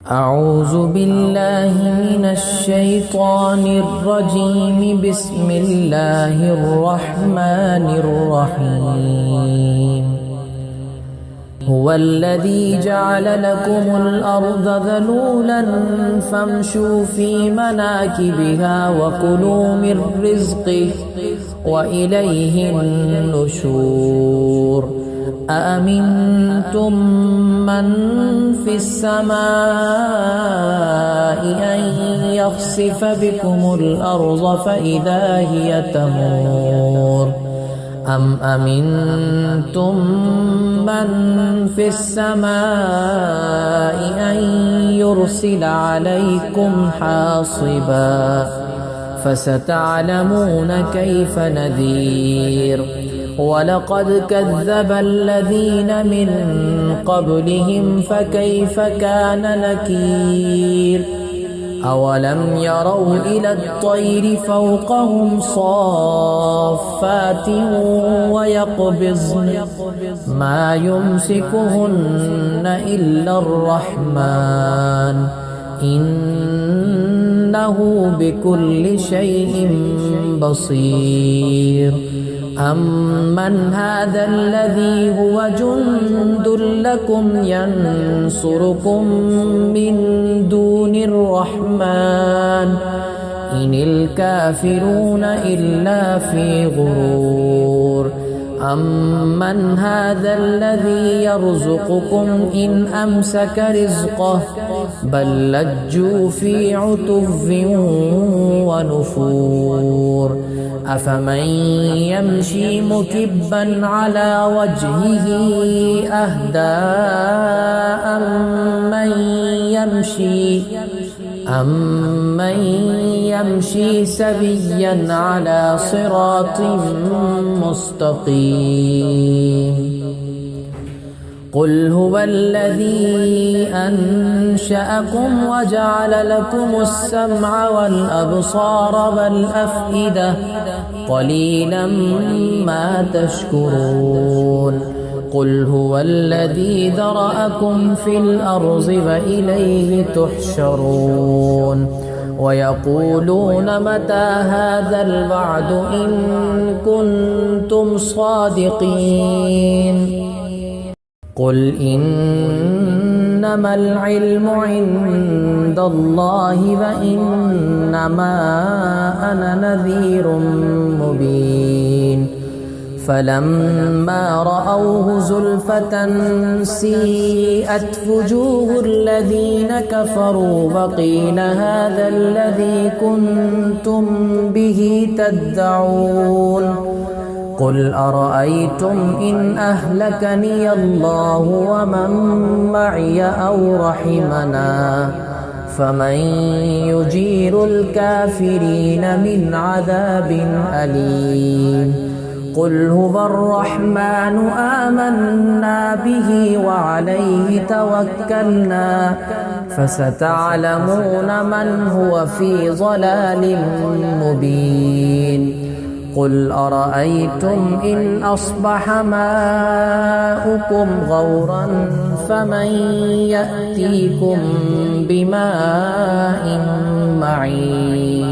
أعوذ بالله من الشيطان الرجيم. بسم الله الرحمن الرحيم. هو الذي جعل لكم الأرض ذلولا فامشوا في مناكبها وكلوا من رزقه وإليه النشور. أأمنتم من في السماء أن يخسف بكم الأرض فإذا هي تمور أم أمنتم من في السماء أن يرسل عليكم حاصبا فستعلمون كيف نذير. ولقد كذب الذين من قبلهم فكيف كان نكير. أولم يروا إلى الطير فوقهم صافات ويقبضن ما يمسكهن إلا الرحمن إنه بكل شيء بصير. أمن هذا الذي هو جند لكم ينصركم من دون الرحمن إن الكافرون إلا في غرور. أمن هذا الذي يرزقكم إن أمسك رزقه بل لجوا في عتو ونفور. أفمن يمشي مكبا على وجهه أهدى أمن يمشي سويا على صراط مستقيم. قل هو الذي أنشأكم وجعل لكم السمع والأبصار والأفئدة قليلا ما تشكرون. قل هو الذي ذرأكم في الأرض وإليه تحشرون. ويقولون متى هذا الوعد إن كنتم صادقين. قل إنما العلم عند الله وإنما أنا نذير مبين. فلما رأوه زلفة سيئت وجوه الذين كفروا وقيل هذا الذي كنتم به تدعون. قل أرأيتم إن أهلكني الله ومن معي أو رحمنا فمن يجير الكافرين من عذاب أليم. قل هو الرحمن آمنا به وعليه توكلنا فستعلمون من هو في ضلال مبين. قل أرأيتم إن أصبح ماؤكم غورا فمن يأتيكم بماء معين.